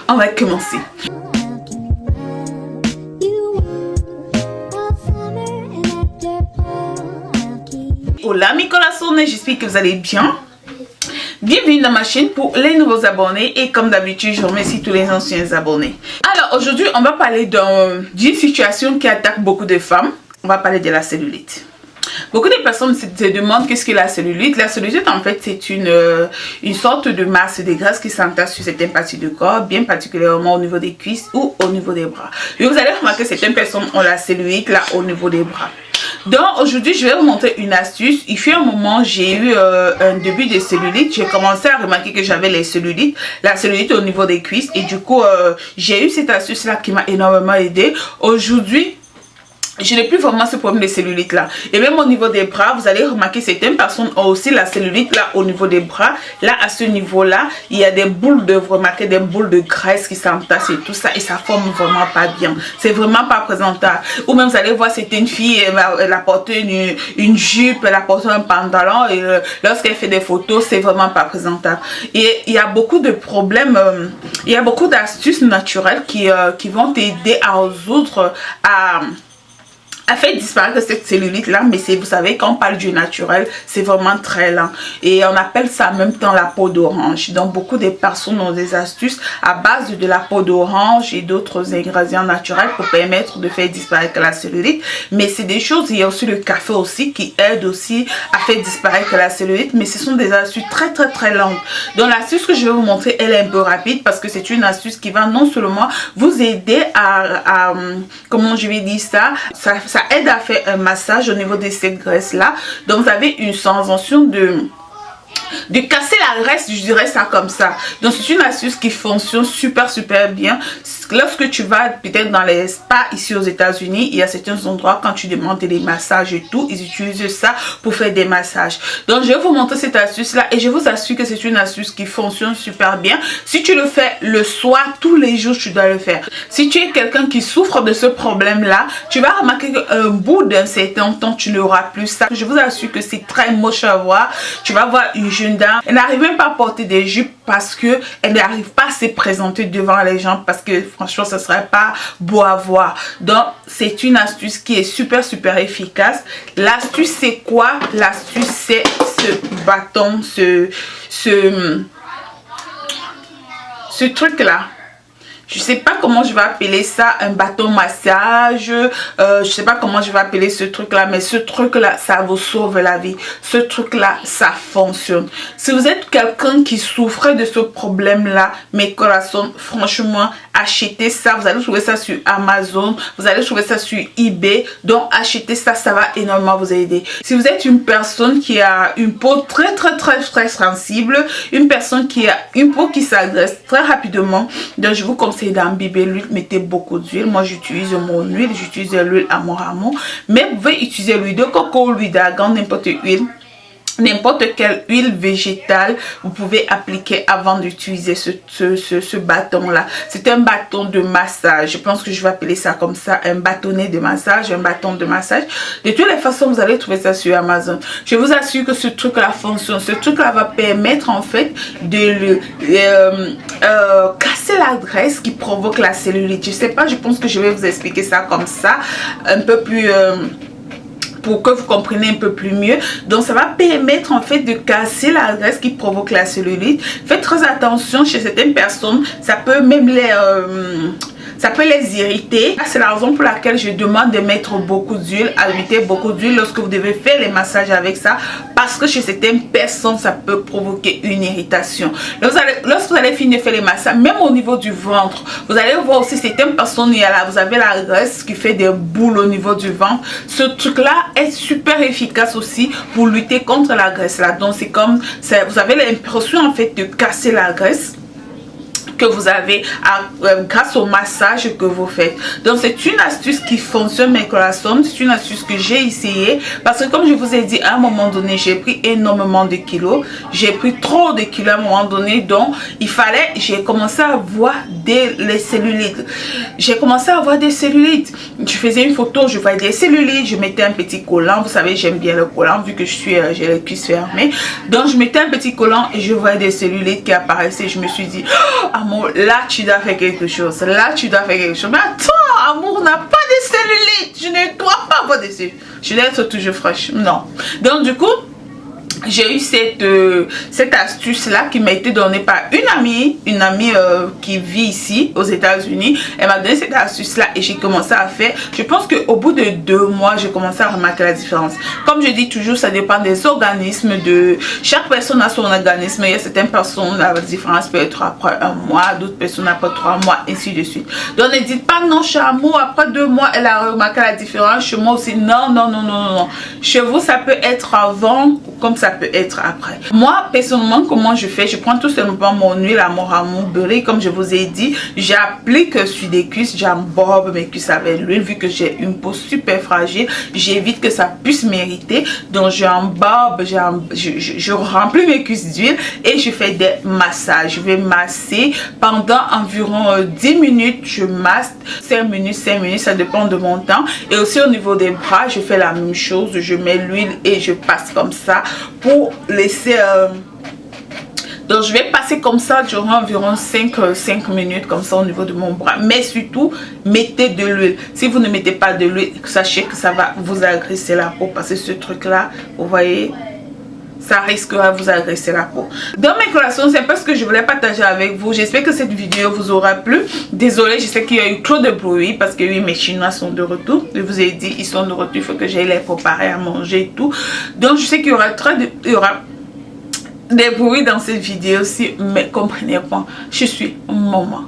on va commencer. Hola mes corazones, j'espère que vous allez bien. Bienvenue dans ma chaîne pour les nouveaux abonnés et comme d'habitude je remercie tous les anciens abonnés. Alors aujourd'hui on va parler d'une situation qui attaque beaucoup de femmes. On va parler de la cellulite. Beaucoup de personnes se demandent qu'est-ce que la cellulite. La cellulite en fait c'est une sorte de masse de graisse qui s'entasse sur certaines parties du corps, bien particulièrement au niveau des cuisses ou au niveau des bras. Et vous allez remarquer que certaines personnes ont la cellulite là au niveau des bras. Donc aujourd'hui je vais vous montrer une astuce. Il fut un moment j'ai eu un début de cellulite. J'ai commencé à remarquer que j'avais la cellulite au niveau des cuisses et du coup j'ai eu cette astuce là qui m'a énormément aidé. Aujourd'hui je n'ai plus vraiment ce problème de cellulite là. Et même au niveau des bras, vous allez remarquer certaines personnes ont aussi la cellulite là au niveau des bras. Là à ce niveau là, il y a des boules vous remarquez des boules de graisse qui s'entassent et tout ça. Et ça forme vraiment pas bien. C'est vraiment pas présentable. Ou même vous allez voir certaines filles, elle a porté une jupe, elle a porté un pantalon. Et lorsqu'elle fait des photos, c'est vraiment pas présentable. Et il y a beaucoup de problèmes, il y a beaucoup d'astuces naturelles qui vont t'aider à résoudre, à faire disparaître cette cellulite là. Mais vous savez quand on parle du naturel c'est vraiment très lent et on appelle ça en même temps la peau d'orange. Donc beaucoup de personnes ont des astuces à base de la peau d'orange et d'autres ingrédients naturels pour permettre de faire disparaître la cellulite. Mais c'est des choses, il y a aussi le café aussi qui aide aussi à faire disparaître la cellulite, mais ce sont des astuces très lentes. Donc l'astuce que je vais vous montrer elle est un peu rapide parce que c'est une astuce qui va non seulement vous aider à comment je vais dire ça aide à faire un massage au niveau de cette graisse là. Donc vous avez une sensation de casser la graisse, je dirais ça comme ça. Donc c'est une astuce qui fonctionne super bien. Lorsque tu vas peut-être dans les spas ici aux États-Unis, il y a certains endroits quand tu demandes des massages et tout, ils utilisent ça pour faire des massages. Donc je vais vous montrer cette astuce là et je vous assure que c'est une astuce qui fonctionne super bien. Si tu le fais le soir, tous les jours tu dois le faire. Si tu es quelqu'un qui souffre de ce problème là, tu vas remarquer qu'un bout d'un certain temps tu n'auras plus ça. Je vous assure que c'est très moche à voir. Tu vas voir une jeune dame, elle n'arrive même pas à porter des jupes parce que elle n'arrive pas à se présenter devant les gens parce que franchement ce serait pas beau à voir. Donc c'est une astuce qui est super efficace. L'astuce c'est quoi? L'astuce c'est ce bâton, ce truc là. Je sais pas comment je vais appeler ça, un bâton massage, je sais pas comment je vais appeler ce truc là, mais ce truc là ça vous sauve la vie. Ce truc là ça fonctionne. Si vous êtes quelqu'un qui souffrait de ce problème là, mes corazones, franchement achetez ça. Vous allez trouver ça sur Amazon, vous allez trouver ça sur eBay. Donc achetez ça, ça va énormément vous aider. Si vous êtes une personne qui a une peau très sensible, une personne qui a une peau qui s'agresse très rapidement, donc je vous conseille d'imbiber l'huile. Mettez beaucoup d'huile. Moi j'utilise mon huile, j'utilise l'huile Amoramo, mais vous pouvez utiliser l'huile de coco, l'huile d'argan, n'importe n'importe quelle huile végétale vous pouvez appliquer avant d'utiliser ce bâton là. C'est un bâton de massage, je pense que je vais appeler ça comme ça, un bâtonnet de massage, un bâton de massage. De toutes les façons vous allez trouver ça sur Amazon. Je vous assure que ce truc là fonctionne. Ce truc là va permettre en fait de casser la graisse qui provoque la cellulite. Je sais pas, je pense que je vais vous expliquer ça comme ça un peu plus pour que vous compreniez un peu plus mieux. Donc ça va permettre en fait de casser la graisse qui provoque la cellulite. Faites très attention, chez certaines personnes ça peut même les irriter. C'est la raison pour laquelle je demande de mettre beaucoup d'huile, à éviter beaucoup d'huile lorsque vous devez faire les massages avec ça, parce que chez certaines personnes ça peut provoquer une irritation. Lorsque vous allez finir de faire les massages, même au niveau du ventre, vous allez voir aussi certaines personnes, vous avez la graisse qui fait des boules au niveau du ventre. Ce truc là est super efficace aussi pour lutter contre la graisse là. Donc c'est comme vous avez l'impression en fait de casser la graisse que vous avez grâce au massage que vous faites. Donc c'est une astuce qui fonctionne mes corazones. C'est une astuce que j'ai essayé parce que comme je vous ai dit, à un moment donné j'ai pris énormément de kilos, j'ai pris trop de kilos à un moment donné, donc il fallait, j'ai commencé à voir les cellulites. J'ai commencé à avoir des cellulites. Je faisais une photo, je voyais des cellulites, je mettais un petit collant. Vous savez, j'aime bien le collant vu que j'ai les cuisses fermées. Donc je mettais un petit collant et je voyais des cellulites qui apparaissaient. Je me suis dit, oh, à un amour, là tu dois faire quelque chose. Là tu dois faire quelque chose. Mais attends, amour n'a pas de cellulite. Je ne dois pas avoir de cellulite. Je dois être toujours fraîche. Non. Donc du coup, j'ai eu cette astuce là qui m'a été donnée par une amie qui vit ici aux États-Unis. Elle m'a donné cette astuce là et j'ai commencé à faire. Je pense qu'au bout de 2 mois, j'ai commencé à remarquer la différence. Comme je dis toujours, ça dépend des organismes. Chaque personne a son organisme. Il y a certaines personnes, la différence peut être après 1 mois, d'autres personnes après 3 mois, ainsi de suite. Donc ne dites pas non, chez Amour, après 2 mois, elle a remarqué la différence. Chez moi aussi, non, non, non, non, non. Chez vous, ça peut être avant comme ça peut être après. Moi personnellement, comment je fais? Je prends tout simplement mon huile Amour beurrée, comme je vous ai dit, j'applique sur des cuisses, j'embobe mes cuisses avec l'huile. Vu que j'ai une peau super fragile, j'évite que ça puisse m'irriter, donc j'embobe, je remplis mes cuisses d'huile et je fais des massages. Je vais masser pendant environ 10 minutes. Je masse 5 minutes, ça dépend de mon temps. Et aussi au niveau des bras, je fais la même chose. Je mets l'huile et je passe comme ça pour laisser donc je vais passer comme ça durant environ 5 minutes comme ça au niveau de mon bras. Mais surtout mettez de l'huile. Si vous ne mettez pas de l'huile, sachez que ça va vous agresser la peau, parce que ce truc là, vous voyez, ça risquera de vous agresser la peau. Dans mes collations, c'est pas ce que je voulais partager avec vous. J'espère que cette vidéo vous aura plu. Désolée, je sais qu'il y a eu trop de bruit parce que oui, mes Chinois sont de retour. Je vous ai dit, ils sont de retour, il faut que j'aille les préparer à manger et tout. Donc je sais qu'il y aura des bruits dans cette vidéo aussi, mais comprenez pas, je suis maman.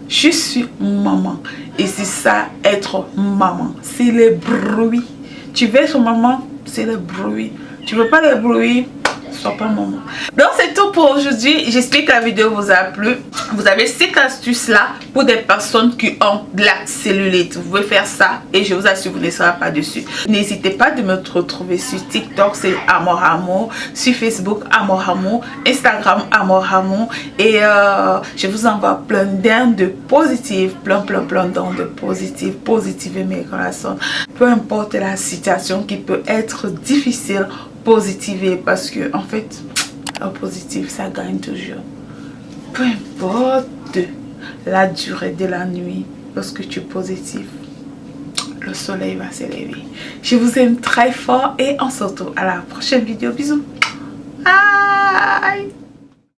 Je suis maman. Et c'est ça, être maman. C'est les bruits. Tu veux être maman, c'est le bruit. Tu veux pas les bruits, sois pas maman. Donc c'est tout pour aujourd'hui. J'espère que la vidéo vous a plu. Vous avez cette astuce là pour des personnes qui ont de la cellulite. Vous pouvez faire ça et je vous assure vous ne serez pas dessus. N'hésitez pas de me retrouver sur TikTok, c'est Amour, sur Facebook Amour, Instagram Amour, et je vous envoie plein d'ondes de positives, plein d'ondes de positives, positivez mes corazones. Peu importe la situation qui peut être difficile, positiver, parce que en fait le positif ça gagne toujours. Peu importe la durée de la nuit, lorsque tu es positif, le soleil va se lever. Je vous aime très fort et on se retrouve à la prochaine vidéo. Bisous. Bye.